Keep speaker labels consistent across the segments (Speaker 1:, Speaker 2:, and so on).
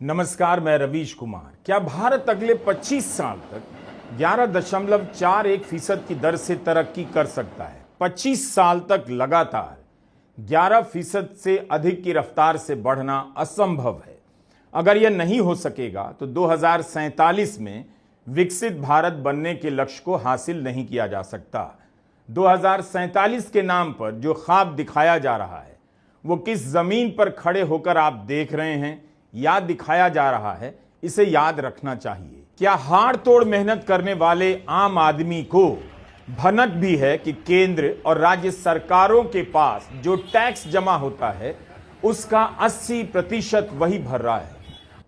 Speaker 1: नमस्कार, मैं रवीश कुमार। क्या भारत अगले 25 साल तक 11.41% की दर से तरक्की कर सकता है? 25 साल तक लगातार 11% से अधिक की रफ्तार से बढ़ना असंभव है। अगर यह नहीं हो सकेगा तो 2047 में विकसित भारत बनने के लक्ष्य को हासिल नहीं किया जा सकता। 2047 के नाम पर जो ख्वाब दिखाया जा रहा है वो किस जमीन पर खड़े होकर आप देख रहे हैं या दिखाया जा रहा है, इसे याद रखना चाहिए। क्या हाड़ तोड़ मेहनत करने वाले आम आदमी को भनक भी है कि केंद्र और राज्य सरकारों के पास जो टैक्स जमा होता है उसका 80% वही भर रहा है?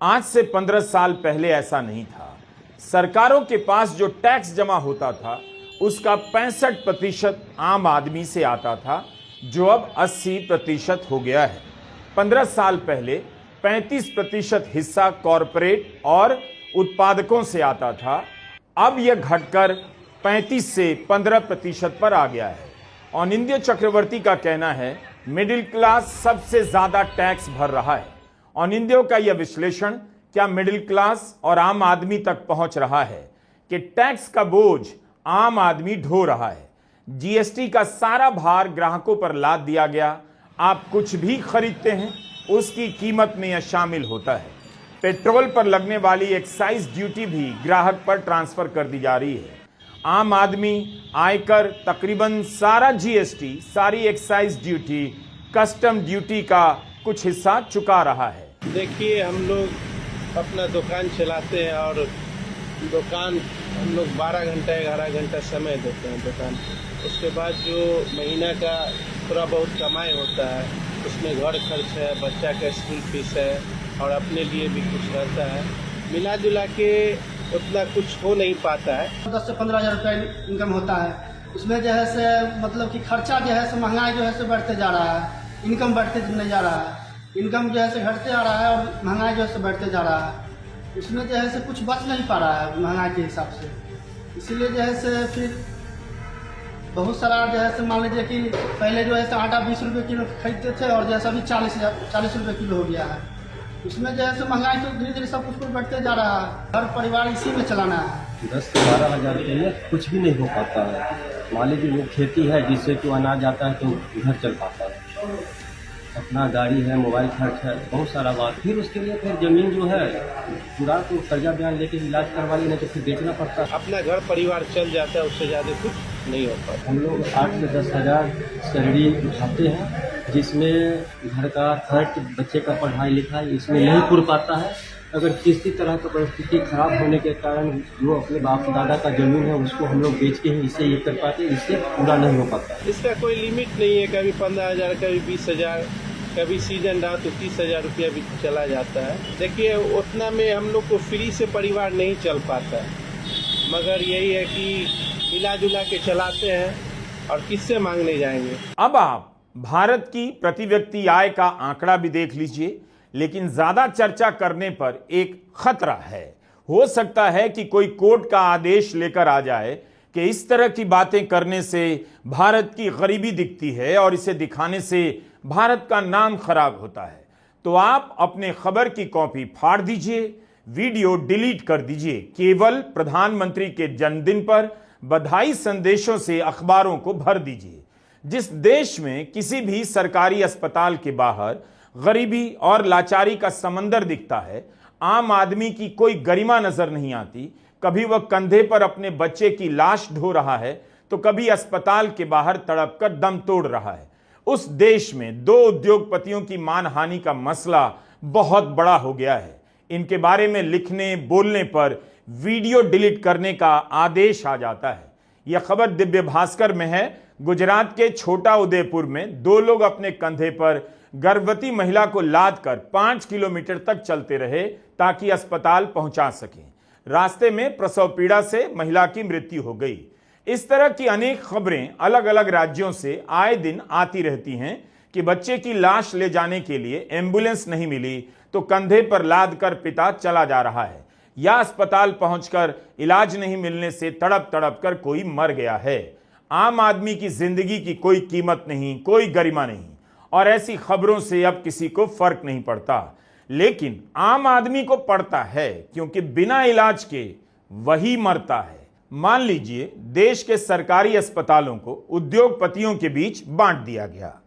Speaker 1: आज से 15 साल पहले ऐसा नहीं था। सरकारों के पास जो टैक्स जमा होता था उसका 65% आम आदमी से आता था, जो अब 80% हो गया है। 15 साल पहले 35% हिस्सा कॉरपोरेट और उत्पादकों से आता था, अब यह घटकर 35 से 15% पर आ गया है। अनिंद्य चक्रवर्ती का कहना है मिडिल क्लास सबसे ज्यादा टैक्स भर रहा है। अनिंद्य का यह विश्लेषण क्या मिडिल क्लास और आम आदमी तक पहुंच रहा है कि टैक्स का बोझ आम आदमी ढो रहा है। जीएसटी का सारा भार ग्राहकों पर लाद दिया गया। आप कुछ भी खरीदते हैं उसकी कीमत में यह शामिल होता है। पेट्रोल पर लगने वाली एक्साइज ड्यूटी भी ग्राहक पर ट्रांसफर कर दी जा रही है। आम आदमी आयकर, तकरीबन सारा जीएसटी, सारी एक्साइज ड्यूटी, कस्टम ड्यूटी का कुछ हिस्सा चुका रहा है।
Speaker 2: देखिए, हम लोग अपना दुकान चलाते हैं और दुकान हम लोग 12 घंटा 11 घंटा समय देते हैं दुकान। उसके बाद जो महीना का थोड़ा बहुत कमाई होता है उसमें घर खर्च है, बच्चा का स्कूल फीस है और अपने लिए भी कुछ रहता है। मिला जुला के उतना कुछ हो नहीं पाता है।
Speaker 3: 10 से 15 हज़ार रुपये इनकम होता है। उसमें जो है से मतलब कि खर्चा जो है से महंगाई जो है से बढ़ते जा रहा है, इनकम बढ़ते नहीं जा रहा है। इनकम जो है से घटते आ रहा है और महंगाई जो है से बढ़ते जा रहा है। उसमें जो है से कुछ बच नहीं पा रहा है महंगाई के हिसाब से। इसीलिए जो है से फिर बहुत सारा जो है से मान लीजिए कि पहले जो है से आटा 20 रुपये किलो खरीदते थे और जैसा भी 40 रुपये किलो हो गया है। उसमें जो है से महंगाई तो धीरे धीरे सब कुछ बढ़ते जा रहा है। हर परिवार इसी में चलाना है।
Speaker 4: 10 से 12 हज़ार रुपये में कुछ भी नहीं हो पाता है। मान लीजिए वो खेती है जिससे कि अनाज आता है तो घर चल पाता है, अपना गाड़ी है, मोबाइल खर्च है, बहुत सारा बात। फिर उसके लिए फिर ज़मीन जो है पूरा तो कर्जा ब्याज लेके इलाज करवाइए, नहीं तो फिर बेचना पड़ता है।
Speaker 2: अपना घर परिवार चल जाता है, उससे ज़्यादा कुछ नहीं हो पाता।
Speaker 4: हम लोग 8 से 10 हज़ार सैलरी उठाते हैं, जिसमें घर का खर्च, बच्चे का पढ़ाई लिखाई इसमें नहीं पूर पाता है। अगर किसी तरह का परिस्थिति खराब होने के कारण जो अपने बाप दादा का ज़मीन है उसको हम लोग बेच के ही इससे ये कर पाते हैं, इससे पूरा नहीं हो पाता।
Speaker 2: इसका कोई लिमिट नहीं है, कभी 15,000, कभी 20,000, कभी सीजन रहा तो 30,000 रुपया भी चला जाता है। देखिए, उतना में हम लोग को फ्री से परिवार नहीं चल पाता है, मगर यही है कि मिला जुला के चलाते हैं और किससे मांगने जाएंगे।
Speaker 1: अब आप भारत की प्रति व्यक्ति आय का आंकड़ा भी देख लीजिए, लेकिन ज्यादा चर्चा करने पर एक खतरा है। हो सकता है कि कोई कोर्ट का आदेश लेकर आ जाए कि इस तरह की बातें करने से भारत की गरीबी दिखती है और इसे दिखाने से भारत का नाम खराब होता है। तो आप अपने खबर की कॉपी फाड़ दीजिए, वीडियो डिलीट कर दीजिए। केवल प्रधानमंत्री के जन्मदिन पर बधाई संदेशों से अखबारों को भर दीजिए। जिस देश में किसी भी सरकारी अस्पताल के बाहर गरीबी और लाचारी का समंदर दिखता है, आम आदमी की कोई गरिमा नजर नहीं आती, कभी वह कंधे पर अपने बच्चे की लाश ढो रहा है तो कभी अस्पताल के बाहर तड़प कर दम तोड़ रहा है, उस देश में 2 उद्योगपतियों की मानहानि का मसला बहुत बड़ा हो गया है। इनके बारे में लिखने बोलने पर वीडियो डिलीट करने का आदेश आ जाता है। यह खबर दिव्य भास्कर में है। गुजरात के छोटा उदेपुर में 2 लोग अपने कंधे पर गर्भवती महिला को लाद कर 5 किलोमीटर तक चलते रहे ताकि अस्पताल पहुंचा सकें। रास्ते में प्रसव पीड़ा से महिला की मृत्यु हो गई। इस तरह की अनेक खबरें अलग अलग राज्यों से आए दिन आती रहती हैं कि बच्चे की लाश ले जाने के लिए एम्बुलेंस नहीं मिली तो कंधे पर लाद कर पिता चला जा रहा है, या अस्पताल पहुंचकर इलाज नहीं मिलने से तड़प तड़प कर कोई मर गया है। आम आदमी की जिंदगी की कोई कीमत नहीं, कोई गरिमा नहीं, और ऐसी खबरों से अब किसी को फर्क नहीं पड़ता। लेकिन आम आदमी को पड़ता है, क्योंकि बिना इलाज के वही मरता है। मान लीजिए देश के सरकारी अस्पतालों को उद्योगपतियों के बीच बांट दिया गया,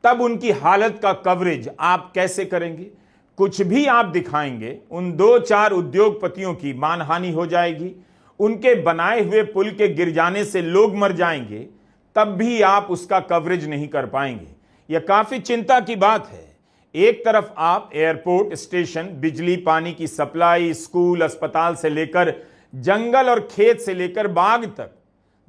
Speaker 1: तब उनकी हालत का कवरेज आप कैसे करेंगे? कुछ भी आप दिखाएंगे, उन 2-4 उद्योगपतियों की मानहानि हो जाएगी, उनके बनाए हुए पुल के गिर जाने से लोग मर जाएंगे, तब भी आप उसका कवरेज नहीं कर पाएंगे। यह काफी चिंता की बात है। एक तरफ आप एयरपोर्ट, स्टेशन, बिजली, पानी की सप्लाई, स्कूल, अस्पताल से लेकर जंगल और खेत से लेकर बाग तक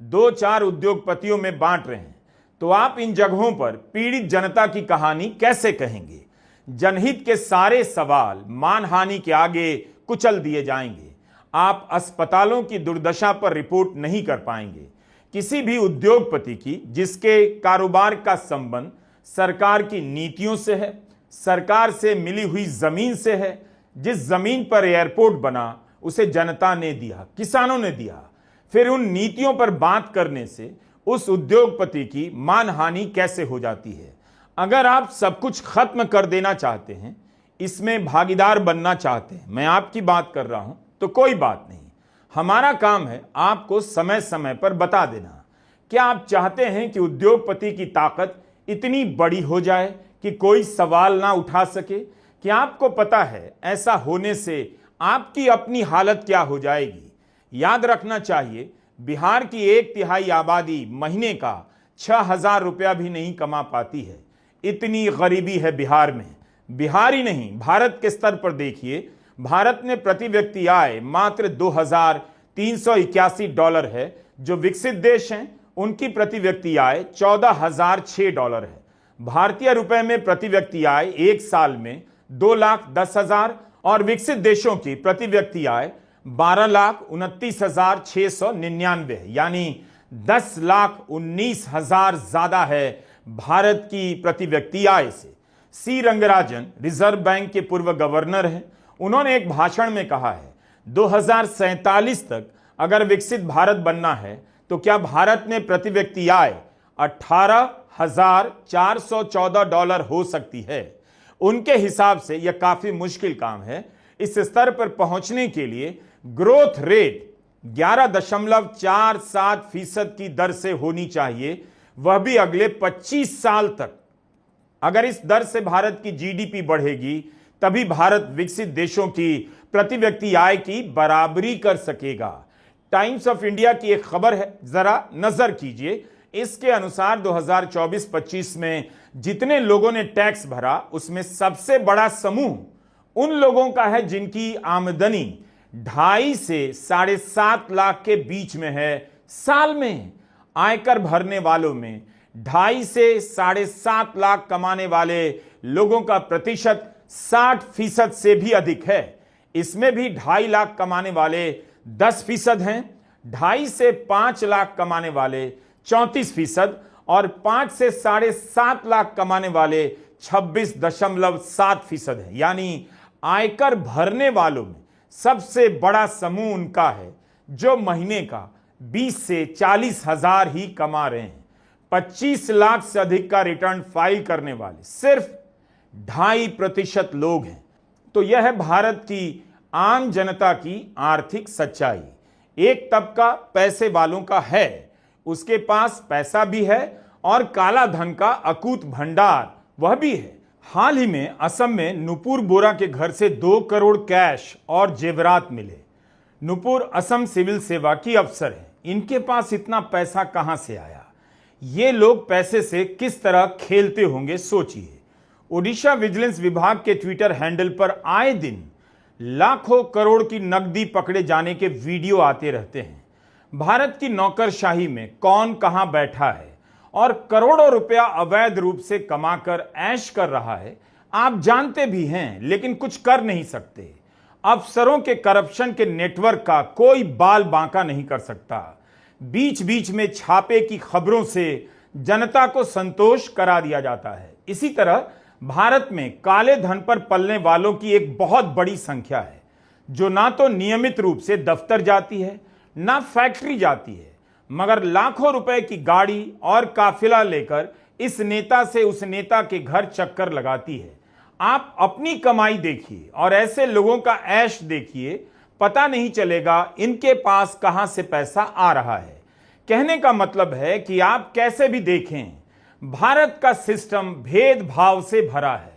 Speaker 1: 2-4 उद्योगपतियों में बांट रहे हैं, तो आप इन जगहों पर पीड़ित जनता की कहानी कैसे कहेंगे? जनहित के सारे सवाल मानहानि के आगे कुचल दिए जाएंगे। आप अस्पतालों की दुर्दशा पर रिपोर्ट नहीं कर पाएंगे। किसी भी उद्योगपति की जिसके कारोबार का संबंध सरकार की नीतियों से है, सरकार से मिली हुई जमीन से है, जिस जमीन पर एयरपोर्ट बना उसे जनता ने दिया, किसानों ने दिया, फिर उन नीतियों पर बात करने से उस उद्योगपति की मानहानि कैसे हो जाती है? अगर आप सब कुछ खत्म कर देना चाहते हैं, इसमें भागीदार बनना चाहते हैं, मैं आपकी बात कर रहा हूं, तो कोई बात नहीं। हमारा काम है आपको समय समय पर बता देना। क्या आप चाहते हैं कि उद्योगपति की ताकत इतनी बड़ी हो जाए कि कोई सवाल ना उठा सके? कि आपको पता है ऐसा होने से आपकी अपनी हालत क्या हो जाएगी? याद रखना चाहिए, बिहार की 1/3 आबादी महीने का 6,000 रुपया भी नहीं कमा पाती है। इतनी गरीबी है बिहार में। बिहार ही नहीं, भारत के स्तर पर देखिए, भारत में प्रति व्यक्ति आय मात्र $2,381 है। जो विकसित देश हैं उनकी प्रति व्यक्ति आय $14,006 है। भारतीय रुपए में प्रति व्यक्ति आय एक साल में 2,10,000 और विकसित देशों की प्रति व्यक्ति आय 12,29,699 है, यानी 10,19,000 ज्यादा है भारत की प्रति व्यक्ति आय से। सी रंगराजन रिजर्व बैंक के पूर्व गवर्नर हैं। उन्होंने एक भाषण में कहा है 2047 तक अगर विकसित भारत बनना है तो क्या भारत में प्रति व्यक्ति आय $18,414 हो सकती है। उनके हिसाब से यह काफी मुश्किल काम है। इस स्तर पर पहुंचने के लिए ग्रोथ रेट 11.47% की दर से होनी चाहिए, वह भी अगले 25 साल तक। अगर इस दर से भारत की जीडीपी बढ़ेगी तभी भारत विकसित देशों की प्रति व्यक्ति आय की बराबरी कर सकेगा। टाइम्स ऑफ इंडिया की एक खबर है, जरा नजर कीजिए। इसके अनुसार 2024-25 में जितने लोगों ने टैक्स भरा उसमें सबसे बड़ा समूह उन लोगों का है जिनकी आमदनी 2.5 से 7.5 लाख के बीच में है। साल में आयकर भरने वालों में 2.5 से 7.5 लाख कमाने वाले लोगों का प्रतिशत 60% से भी अधिक है। इसमें भी 2.5 लाख कमाने वाले 10% हैं, 2.5 से 5 लाख कमाने वाले 34% और 5 से 7.5 लाख कमाने वाले 26.7% है। यानी आयकर भरने वालों में सबसे बड़ा समूह उनका है जो महीने का 20 से 40 हजार ही कमा रहे हैं। 25 लाख से अधिक का रिटर्न फाइल करने वाले सिर्फ 2.5% लोग हैं। तो यह है भारत की आम जनता की आर्थिक सच्चाई। एक तबका पैसे वालों का है, उसके पास पैसा भी है और काला धन का अकूत भंडार वह भी है। हाल ही में असम में नुपुर बोरा के घर से 2 करोड़ कैश और जेवरात मिले। नुपुर असम सिविल सेवा की अफसर है। इनके पास इतना पैसा कहां से आया? ये लोग पैसे से किस तरह खेलते होंगे, सोचिए। ओडिशा विजिलेंस विभाग के ट्विटर हैंडल पर आए दिन लाखों करोड़ की नकदी पकड़े जाने के वीडियो आते रहते हैं। भारत की नौकरशाही में कौन कहां बैठा है और करोड़ों रुपया अवैध रूप से कमाकर ऐश कर रहा है, आप जानते भी हैं, लेकिन कुछ कर नहीं सकते। अफसरों के करप्शन के नेटवर्क का कोई बाल बांका नहीं कर सकता। बीच बीच में छापे की खबरों से जनता को संतोष करा दिया जाता है। इसी तरह भारत में काले धन पर पलने वालों की एक बहुत बड़ी संख्या है जो ना तो नियमित रूप से दफ्तर जाती है ना फैक्ट्री जाती है, मगर लाखों रुपए की गाड़ी और काफिला लेकर इस नेता से उस नेता के घर चक्कर लगाती है। आप अपनी कमाई देखिए और ऐसे लोगों का ऐश देखिए, पता नहीं चलेगा इनके पास कहां से पैसा आ रहा है। कहने का मतलब है कि आप कैसे भी देखें, भारत का सिस्टम भेदभाव से भरा है।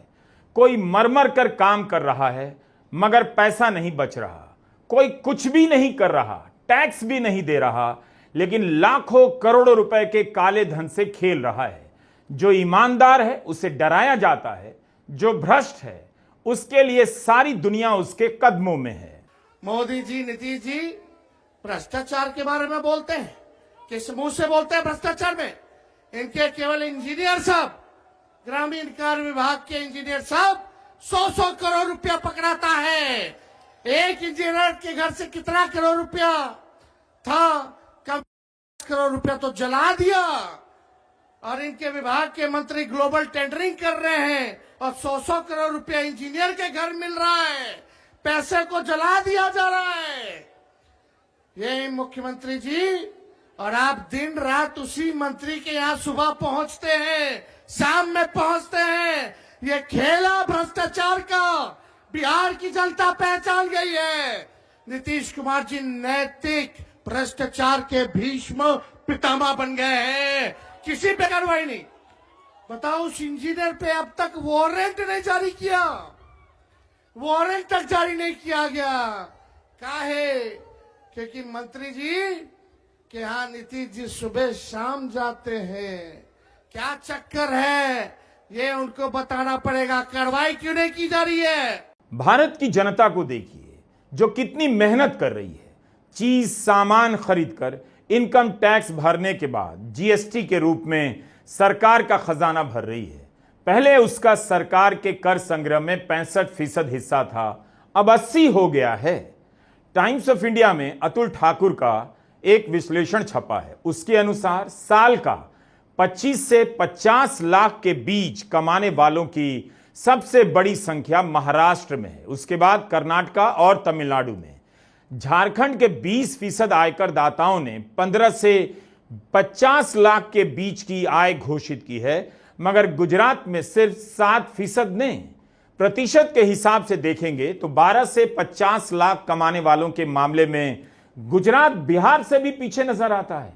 Speaker 1: कोई मर कर काम कर रहा है मगर पैसा नहीं बच रहा, कोई कुछ भी नहीं कर रहा, टैक्स भी नहीं दे रहा, लेकिन लाखों करोड़ों रुपए के काले धन से खेल रहा है। जो ईमानदार है उसे डराया जाता है, जो भ्रष्ट है उसके लिए सारी दुनिया उसके कदमों में है।
Speaker 5: मोदी जी, नीतीश जी भ्रष्टाचार के बारे में बोलते हैं, किस मुंह से बोलते हैं भ्रष्टाचार में? इनके केवल इंजीनियर साहब, ग्रामीण कार्य विभाग के इंजीनियर साहब 100-100 करोड़ रुपया पकड़ाता है। एक इंजीनियर के घर से कितना करोड़ रुपया था? कम करोड़ रुपया तो जला दिया। और इनके विभाग के मंत्री ग्लोबल टेंडरिंग कर रहे हैं और 100-100 करोड़ रुपया इंजीनियर के घर मिल रहा है। पैसे को जला दिया जा रहा है। ये मुख्यमंत्री जी, और आप दिन रात उसी मंत्री के यहाँ सुबह पहुंचते हैं, शाम में पहुंचते हैं। ये खेला भ्रष्टाचार का बिहार की जनता पहचान गई है। नीतीश कुमार जी नैतिक भ्रष्टाचार के भीष्म पितामह बन गए हैं। किसी पे कार्रवाई नहीं। बताओ, उस इंजीनियर पे अब तक वारंट नहीं जारी किया, वारंट तक जारी नहीं किया गया। काहे? क्योंकि मंत्री जी के यहाँ नीतीश जी सुबह शाम जाते हैं। क्या चक्कर है ये उनको बताना पड़ेगा। कार्रवाई क्यों नहीं की जा रही है?
Speaker 1: भारत की जनता को देखिए जो कितनी मेहनत कर रही है। चीज सामान खरीदकर इनकम टैक्स भरने के बाद जीएसटी के रूप में सरकार का खजाना भर रही है। पहले उसका सरकार के कर संग्रह में 65% हिस्सा था, अब 80 हो गया है। टाइम्स ऑफ इंडिया में अतुल ठाकुर का एक विश्लेषण छपा है। उसके अनुसार साल का 25 से 50 लाख के बीच कमाने वालों की सबसे बड़ी संख्या महाराष्ट्र में है, उसके बाद कर्नाटका और तमिलनाडु में। झारखंड के 20% आयकर दाताओं ने 15 से 50 लाख के बीच की आय घोषित की है, मगर गुजरात में सिर्फ 7% ने। प्रतिशत के हिसाब से देखेंगे तो 12 से 50 लाख कमाने वालों के मामले में गुजरात बिहार से भी पीछे नजर आता है।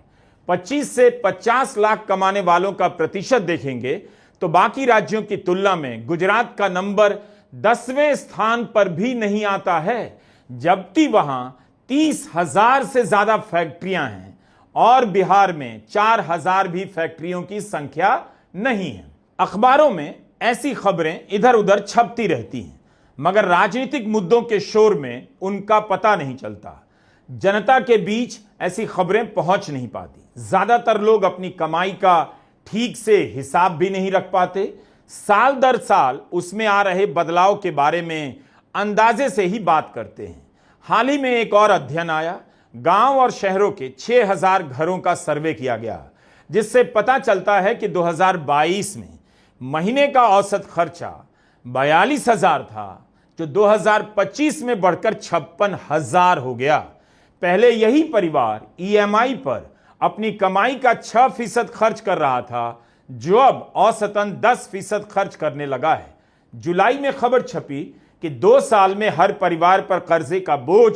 Speaker 1: 25 से 50 लाख कमाने वालों का प्रतिशत देखेंगे तो बाकी राज्यों की तुलना में गुजरात का नंबर 10वें स्थान पर भी नहीं आता है, जबकि वहां 30,000 से ज्यादा फैक्ट्रियां हैं और बिहार में 4,000 भी फैक्ट्रियों की संख्या नहीं है। अखबारों में ऐसी खबरें इधर उधर छपती रहती हैं, मगर राजनीतिक मुद्दों के शोर में उनका पता नहीं चलता। जनता के बीच ऐसी खबरें पहुंच नहीं पाती। ज्यादातर लोग अपनी कमाई का ठीक से हिसाब भी नहीं रख पाते। साल दर साल उसमें आ रहे बदलाव के बारे में अंदाजे से ही बात करते हैं। हाल ही में एक और अध्ययन आया। गांव और शहरों के 6,000 घरों का सर्वे किया गया, जिससे पता चलता है कि 2022 में महीने का औसत खर्चा 42,000 था, जो 2025 में बढ़कर 56,000 हो गया। पहले यही परिवार ईएमआई पर अपनी कमाई का 6% खर्च कर रहा था, जो अब औसतन 10% खर्च करने लगा है। जुलाई में खबर छपी कि 2 साल में हर परिवार पर कर्जे का बोझ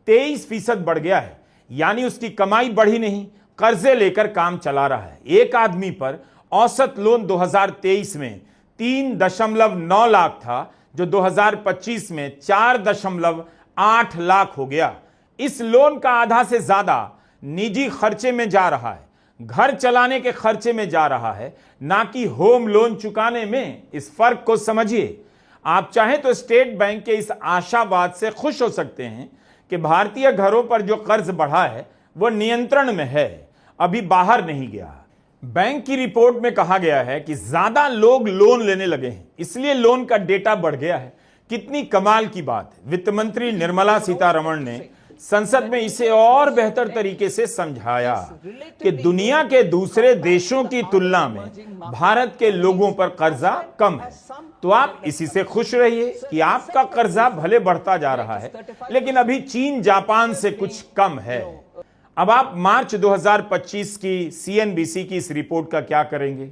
Speaker 1: 23% बढ़ गया है। यानी उसकी कमाई बढ़ी नहीं, कर्जे लेकर काम चला रहा है। एक आदमी पर औसत लोन 2023 में 3.9 लाख था, जो 2025 में 4.8 लाख हो गया। इस लोन का आधा से ज्यादा निजी खर्चे में जा रहा है, घर चलाने के खर्चे में जा रहा है, ना कि होम लोन चुकाने में। इस फर्क को समझिए। आप चाहें तो स्टेट बैंक के इस आशावाद से खुश हो सकते हैं कि भारतीय घरों पर जो कर्ज बढ़ा है वो नियंत्रण में है, अभी बाहर नहीं गया। बैंक की रिपोर्ट में कहा गया है कि ज्यादा लोग लोन लेने लगे हैं, इसलिए लोन का डेटा बढ़ गया है। कितनी कमाल की बात है। वित्त मंत्री निर्मला सीतारमण ने संसद में इसे और बेहतर तरीके से समझाया कि दुनिया के दूसरे देशों की तुलना में भारत के लोगों पर कर्जा कम है। तो आप इसी से खुश रहिए कि आपका कर्जा भले बढ़ता जा रहा है, लेकिन अभी चीन जापान से कुछ कम है। अब आप मार्च 2025 की सीएनबीसी की इस रिपोर्ट का क्या करेंगे,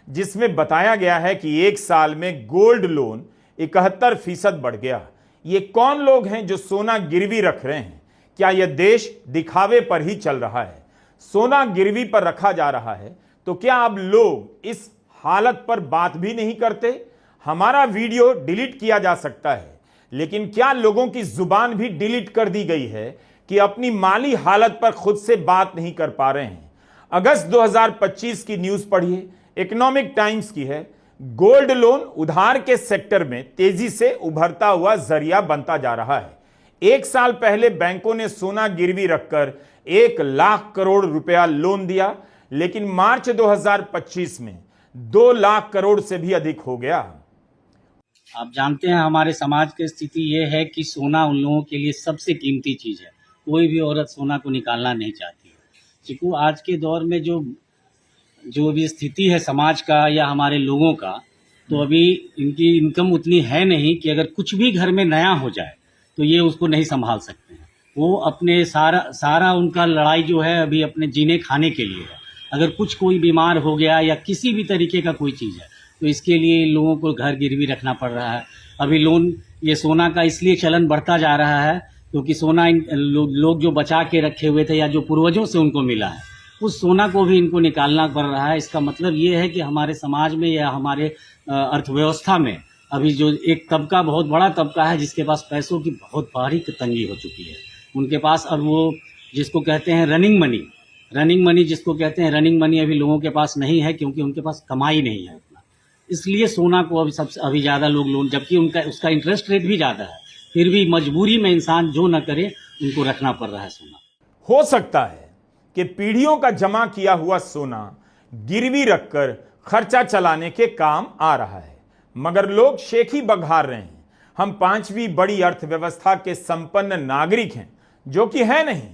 Speaker 1: जिसमें बताया गया है कि एक साल में गोल्ड लोन 71% बढ़ गया। ये कौन लोग हैं जो सोना गिरवी रख रहे हैं? क्या यह देश दिखावे पर ही चल रहा है? सोना गिरवी पर रखा जा रहा है तो क्या अब लोग इस हालत पर बात भी नहीं करते? हमारा वीडियो डिलीट किया जा सकता है, लेकिन क्या लोगों की जुबान भी डिलीट कर दी गई है कि अपनी माली हालत पर खुद से बात नहीं कर पा रहे हैं? अगस्त 2025 की न्यूज पढ़िए, इकोनॉमिक टाइम्स की है। गोल्ड लोन उधार के सेक्टर में तेजी से उभरता हुआ जरिया बनता जा रहा है। एक साल पहले बैंकों ने सोना गिरवी रखकर 1 लाख करोड़ रुपया लोन दिया, लेकिन मार्च 2025 में 2 लाख करोड़ से भी अधिक हो गया।
Speaker 6: आप जानते हैं हमारे समाज की स्थिति ये है कि सोना उन लोगों के लिए सबसे कीमती चीज़ है। कोई भी औरत सोना को निकालना नहीं चाहती है। चिकू, आज के दौर में जो भी स्थिति है समाज का या हमारे लोगों का, तो अभी इनकी इनकम उतनी है नहीं कि अगर कुछ भी घर में नया हो जाए तो ये उसको नहीं संभाल सकते हैं। वो अपने सारा उनका लड़ाई जो है अभी अपने जीने खाने के लिए है। अगर कुछ कोई बीमार हो गया या किसी भी तरीके का कोई चीज़ है तो इसके लिए लोगों को घर गिरवी रखना पड़ रहा है। अभी लोन, ये सोना का इसलिए चलन बढ़ता जा रहा है क्योंकि सोना लोग जो बचा के रखे हुए थे या जो पूर्वजों से उनको मिला है, उस सोना को भी इनको निकालना पड़ रहा है। इसका मतलब ये है कि हमारे समाज में या हमारे अर्थव्यवस्था में अभी जो एक तबका, बहुत बड़ा तबका है जिसके पास पैसों की बहुत भारी तंगी हो चुकी है। उनके पास अब वो जिसको कहते हैं रनिंग मनी जिसको कहते हैं रनिंग मनी अभी लोगों के पास नहीं है, क्योंकि उनके पास कमाई नहीं है उतना। इसलिए सोना को अभी ज़्यादा लोग लोन, जबकि उसका इंटरेस्ट रेट भी ज़्यादा है, फिर भी मजबूरी में इंसान जो न करे उनको रखना पड़ रहा है सोना।
Speaker 1: हो सकता है कि पीढ़ियों का जमा किया हुआ सोना गिरवी रखकर खर्चा चलाने के काम आ रहा है, मगर लोग शेखी बघार रहे हैं। हम 5वीं बड़ी अर्थव्यवस्था के संपन्न नागरिक हैं, जो कि है नहीं।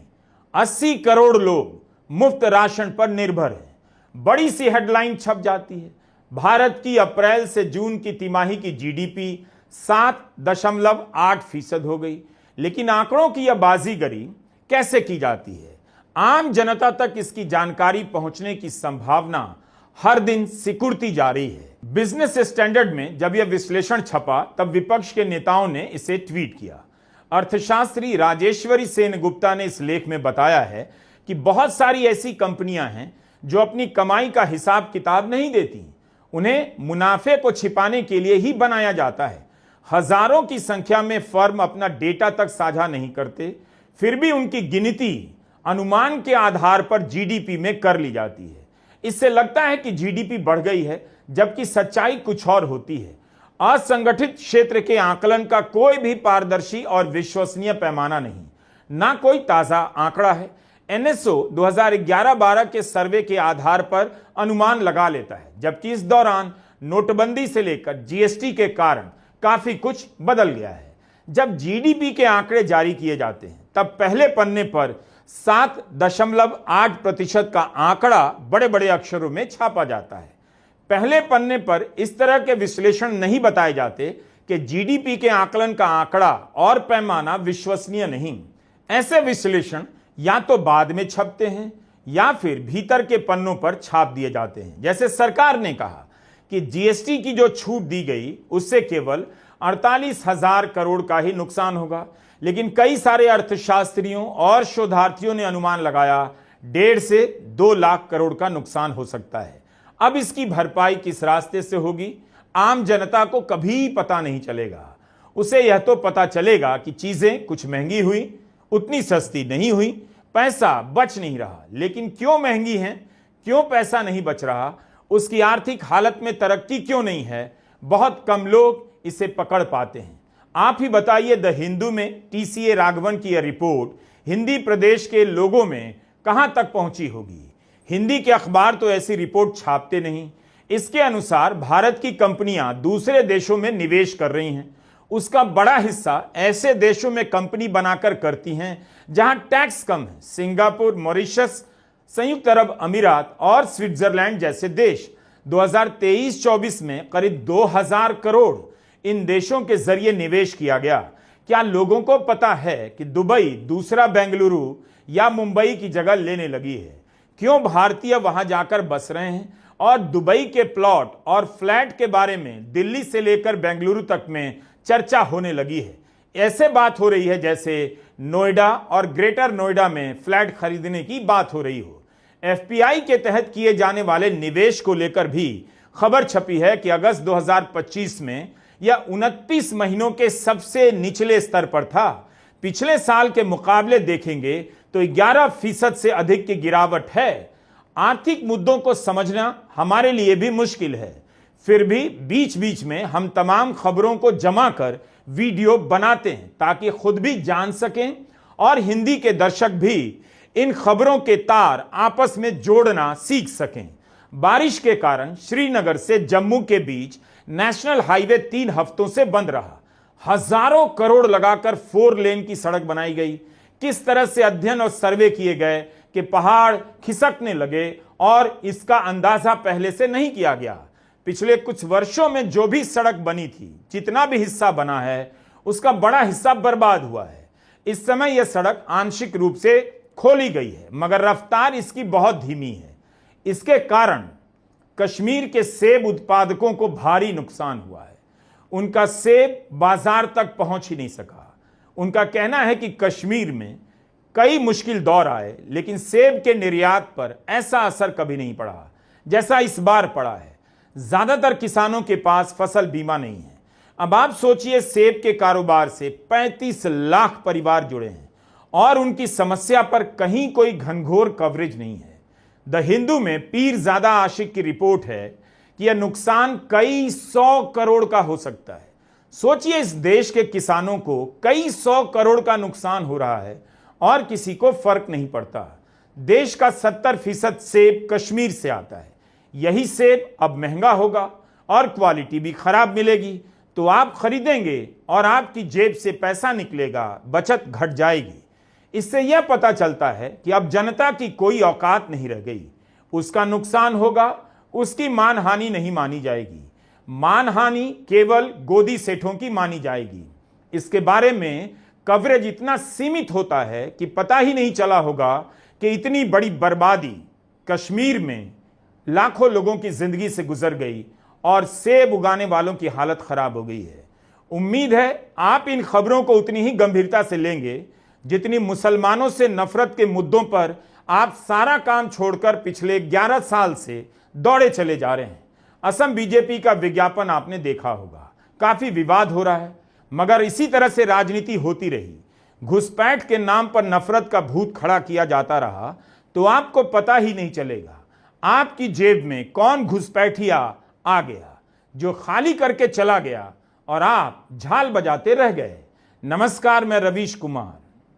Speaker 1: 80 करोड़ लोग मुफ्त राशन पर निर्भर हैं। बड़ी सी हेडलाइन छप जाती है, भारत की अप्रैल से जून की तिमाही की जीडीपी 7.8% हो गई। लेकिन आंकड़ों की यह बाजीगरी कैसे की जाती है? आम जनता तक इसकी जानकारी पहुंचने की संभावना हर दिन सिकुड़ती जा रही है। बिजनेस स्टैंडर्ड में जब यह विश्लेषण छपा तब विपक्ष के नेताओं ने इसे ट्वीट किया। अर्थशास्त्री राजेश्वरी सेनगुप्ता ने इस लेख में बताया है कि बहुत सारी ऐसी कंपनियां हैं जो अपनी कमाई का हिसाब किताब नहीं देती। उन्हें मुनाफे को छिपाने के लिए ही बनाया जाता है। हजारों की संख्या में फर्म अपना डेटा तक साझा नहीं करते, फिर भी उनकी गिनती अनुमान के आधार पर जीडीपी में कर ली जाती है। इससे लगता है कि जीडीपी बढ़ गई है, जबकि सच्चाई कुछ और होती है। असंगठित क्षेत्र के आकलन का कोई भी पारदर्शी और विश्वसनीय पैमाना नहीं, ना कोई ताजा आंकड़ा है। एनएसओ 2011-12 के सर्वे के आधार पर अनुमान लगा लेता है, जबकि इस दौरान नोटबंदी से लेकर जीएसटी के कारण काफी कुछ बदल गया है। जब जीडीपी के आंकड़े जारी किए जाते हैं तब पहले पन्ने पर 7.8% का आंकड़ा बड़े बड़े अक्षरों में छापा जाता है। पहले पन्ने पर इस तरह के विश्लेषण नहीं बताए जाते कि जीडीपी के आकलन का आंकड़ा और पैमाना विश्वसनीय नहीं। ऐसे विश्लेषण या तो बाद में छपते हैं या फिर भीतर के पन्नों पर छाप दिए जाते हैं। जैसे सरकार ने कहा कि जीएसटी की जो छूट दी गई उससे केवल 48,000 करोड़ का ही नुकसान होगा, लेकिन कई सारे अर्थशास्त्रियों और शोधार्थियों ने अनुमान लगाया 1.5 से 2 लाख करोड़ का नुकसान हो सकता है। अब इसकी भरपाई किस रास्ते से होगी, आम जनता को कभी पता नहीं चलेगा। उसे यह तो पता चलेगा कि चीजें कुछ महंगी हुई, उतनी सस्ती नहीं हुई, पैसा बच नहीं रहा। लेकिन क्यों महंगी हैं, क्यों पैसा नहीं बच रहा, उसकी आर्थिक हालत में तरक्की क्यों नहीं है, बहुत कम लोग इसे पकड़ पाते हैं। आप ही बताइए, द हिंदू में टीसीए राघवन की यह रिपोर्ट हिंदी प्रदेश के लोगों में कहां तक पहुंची होगी। हिंदी के अखबार तो ऐसी रिपोर्ट छापते नहीं। इसके अनुसार भारत की कंपनियां दूसरे देशों में निवेश कर रही हैं। उसका बड़ा हिस्सा ऐसे देशों में कंपनी बनाकर करती हैं जहां टैक्स कम है। सिंगापुर, मॉरिशस, संयुक्त अरब अमीरात और स्विट्जरलैंड जैसे देश। 2023-24 में करीब 2000 करोड़ इन देशों के जरिए निवेश किया गया। क्या लोगों को पता है कि दुबई दूसरा बेंगलुरु या मुंबई की जगह लेने लगी है? क्यों भारतीय वहां जाकर बस रहे हैं और दुबई के प्लॉट और फ्लैट के बारे में दिल्ली से लेकर बेंगलुरु तक में चर्चा होने लगी है। ऐसे बात हो रही है जैसे नोएडा और ग्रेटर नोएडा में फ्लैट खरीदने की बात हो रही हो। एफपीआई के तहत किए जाने वाले निवेश को लेकर भी खबर छपी है कि अगस्त 2025 में यह 29 महीनों के सबसे निचले स्तर पर था। पिछले साल के मुकाबले देखेंगे तो 11% से अधिक की गिरावट है। आर्थिक मुद्दों को समझना हमारे लिए भी मुश्किल है, फिर भी बीच बीच में हम तमाम खबरों को जमा कर वीडियो बनाते हैं ताकि खुद भी जान सकें और हिंदी के दर्शक भी इन खबरों के तार आपस में जोड़ना सीख सकें। बारिश के कारण श्रीनगर से जम्मू के बीच नेशनल हाईवे 3 हफ्तों से बंद रहा। हजारों करोड़ लगाकर 4 लेन की सड़क बनाई गई। किस तरह से अध्ययन और सर्वे किए गए कि पहाड़ खिसकने लगे और इसका अंदाजा पहले से नहीं किया गया। पिछले कुछ वर्षों में जो भी सड़क बनी थी, जितना भी हिस्सा बना है, उसका बड़ा हिस्सा बर्बाद हुआ है। इस समय यह सड़क आंशिक रूप से खोली गई है, मगर रफ्तार इसकी बहुत धीमी है। इसके कारण कश्मीर के सेब उत्पादकों को भारी नुकसान हुआ है। उनका सेब बाजार तक पहुंच ही नहीं सका। उनका कहना है कि कश्मीर में कई मुश्किल दौर आए, लेकिन सेब के निर्यात पर ऐसा असर कभी नहीं पड़ा जैसा इस बार पड़ा है। ज्यादातर किसानों के पास फसल बीमा नहीं है। अब आप सोचिए, सेब के कारोबार से 35 लाख परिवार जुड़े हैं और उनकी समस्या पर कहीं कोई घनघोर कवरेज नहीं है। द हिंदू में पीरजादा आशिक की रिपोर्ट है कि यह नुकसान कई 100 करोड़ का हो सकता है। सोचिए, इस देश के किसानों को कई 100 करोड़ का नुकसान हो रहा है और किसी को फर्क नहीं पड़ता। देश का 70% सेब कश्मीर से आता है। यही सेब अब महंगा होगा और क्वालिटी भी खराब मिलेगी, तो आप खरीदेंगे और आपकी जेब से पैसा निकलेगा, बचत घट जाएगी। इससे यह पता चलता है कि अब जनता की कोई औकात नहीं रह गई। उसका नुकसान होगा, उसकी मानहानि नहीं मानी जाएगी। मानहानि केवल गोदी सेठों की मानी जाएगी। इसके बारे में कवरेज इतना सीमित होता है कि पता ही नहीं चला होगा कि इतनी बड़ी बर्बादी कश्मीर में लाखों लोगों की जिंदगी से गुजर गई और सेब उगाने वालों की हालत खराब हो गई है। उम्मीद है आप इन खबरों को उतनी ही गंभीरता से लेंगे जितनी मुसलमानों से नफरत के मुद्दों पर आप सारा काम छोड़कर पिछले 11 साल से दौड़े चले जा रहे हैं। असम बीजेपी का विज्ञापन आपने देखा होगा, काफी विवाद हो रहा है, मगर इसी तरह से राजनीति होती रही, घुसपैठ के नाम पर नफरत का भूत खड़ा किया जाता रहा, तो आपको पता ही नहीं चलेगा आपकी जेब में कौन घुसपैठिया आ गया जो खाली करके चला गया और आप झाल बजाते रह गए। नमस्कार, मैं रवीश कुमार।